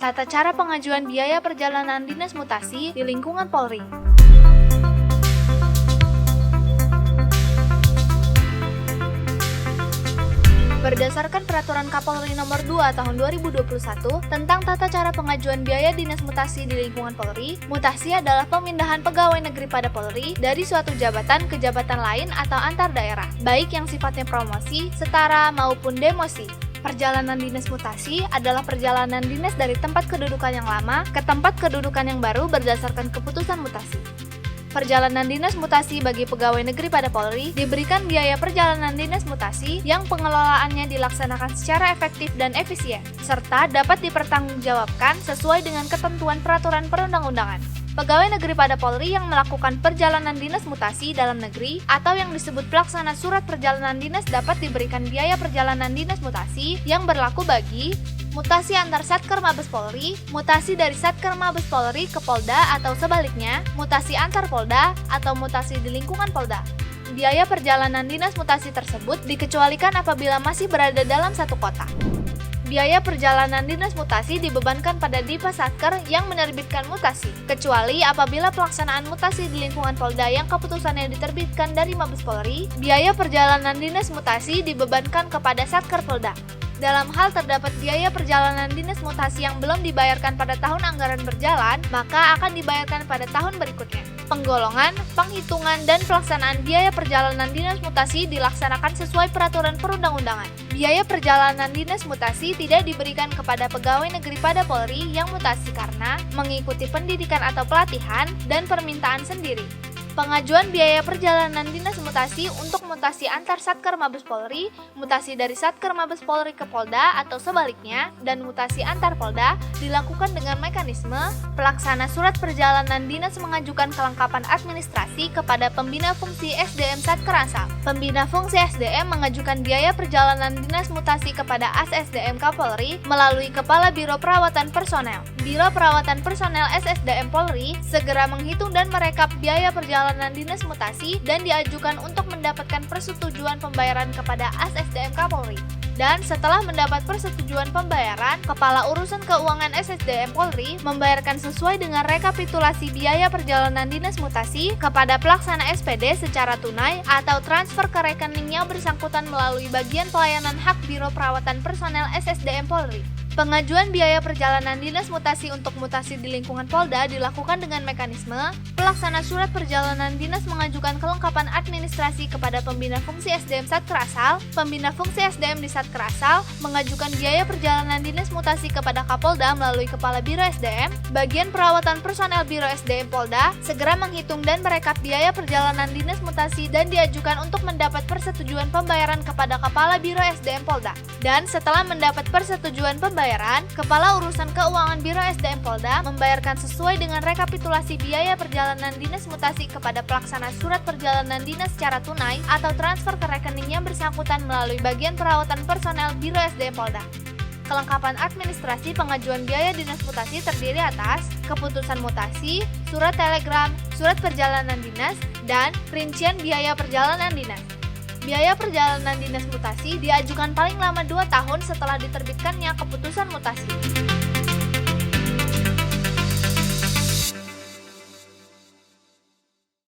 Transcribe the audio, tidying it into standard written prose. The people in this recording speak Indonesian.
Tata cara pengajuan biaya perjalanan dinas mutasi di lingkungan Polri. Berdasarkan Peraturan Kapolri Nomor 2 Tahun 2021 tentang tata cara pengajuan biaya dinas mutasi di lingkungan Polri, mutasi adalah pemindahan pegawai negeri pada Polri dari suatu jabatan ke jabatan lain atau antar daerah, baik yang sifatnya promosi, setara, maupun demosi. Perjalanan dinas mutasi adalah perjalanan dinas dari tempat kedudukan yang lama ke tempat kedudukan yang baru berdasarkan keputusan mutasi. Perjalanan dinas mutasi bagi pegawai negeri pada Polri diberikan biaya perjalanan dinas mutasi yang pengelolaannya dilaksanakan secara efektif dan efisien, serta dapat dipertanggungjawabkan sesuai dengan ketentuan peraturan perundang-undangan. Pegawai negeri pada Polri yang melakukan perjalanan dinas mutasi dalam negeri atau yang disebut pelaksana surat perjalanan dinas dapat diberikan biaya perjalanan dinas mutasi yang berlaku bagi mutasi antar Satker Mabes Polri, mutasi dari Satker Mabes Polri ke Polda atau sebaliknya, mutasi antar Polda atau mutasi di lingkungan Polda. Biaya perjalanan dinas mutasi tersebut dikecualikan apabila masih berada dalam satu kota. Biaya perjalanan dinas mutasi dibebankan pada Dipa Satker yang menerbitkan mutasi, kecuali apabila pelaksanaan mutasi di lingkungan Polda yang keputusannya diterbitkan dari Mabes Polri, biaya perjalanan dinas mutasi dibebankan kepada Satker Polda. Dalam hal terdapat biaya perjalanan dinas mutasi yang belum dibayarkan pada tahun anggaran berjalan, maka akan dibayarkan pada tahun berikutnya. Penggolongan, penghitungan, dan pelaksanaan biaya perjalanan dinas mutasi dilaksanakan sesuai peraturan perundang-undangan. Biaya perjalanan dinas mutasi tidak diberikan kepada pegawai negeri pada Polri yang mutasi karena mengikuti pendidikan atau pelatihan dan permintaan sendiri. Pengajuan biaya perjalanan dinas mutasi untuk mutasi antar Satker Mabes Polri, mutasi dari Satker Mabes Polri ke Polda atau sebaliknya, dan mutasi antar Polda dilakukan dengan mekanisme pelaksana surat perjalanan dinas mengajukan kelengkapan administrasi kepada Pembina Fungsi SDM Satker Asal. Pembina Fungsi SDM mengajukan biaya perjalanan dinas mutasi kepada ASSDM Kapolri melalui Kepala Biro Perawatan Personel. Biro Perawatan Personel SSDM Polri segera menghitung dan merekap biaya perjalanan dinas mutasi dan diajukan untuk mendapatkan persetujuan pembayaran kepada ASSDM Kapolri. Dan setelah mendapat persetujuan pembayaran, Kepala Urusan Keuangan SSDM Polri membayarkan sesuai dengan rekapitulasi biaya perjalanan dinas mutasi kepada pelaksana SPD secara tunai atau transfer ke rekeningnya bersangkutan melalui bagian pelayanan hak Biro Perawatan Personel SSDM Polri. Pengajuan biaya perjalanan dinas mutasi untuk mutasi di lingkungan Polda dilakukan dengan mekanisme pelaksana surat perjalanan dinas mengajukan kelengkapan administrasi kepada Pembina Fungsi SDM Satker Asal. Pembina Fungsi SDM di Satker Asal mengajukan biaya perjalanan dinas mutasi kepada Kapolda melalui Kepala Biro SDM. Bagian perawatan personel Biro SDM Polda segera menghitung dan merekap biaya perjalanan dinas mutasi dan diajukan untuk mendapat persetujuan pembayaran kepada Kepala Biro SDM Polda. Dan setelah mendapat persetujuan pembayaran, Kepala Urusan Keuangan Biro SDM Polda membayarkan sesuai dengan rekapitulasi biaya perjalanan dinas mutasi kepada pelaksana surat perjalanan dinas secara tunai atau transfer ke rekeningnya bersangkutan melalui bagian perawatan personel Biro SDM Polda. Kelengkapan administrasi pengajuan biaya dinas mutasi terdiri atas keputusan mutasi, surat telegram, surat perjalanan dinas, dan rincian biaya perjalanan dinas. Biaya perjalanan dinas mutasi diajukan paling lama 2 tahun setelah diterbitkannya keputusan mutasi.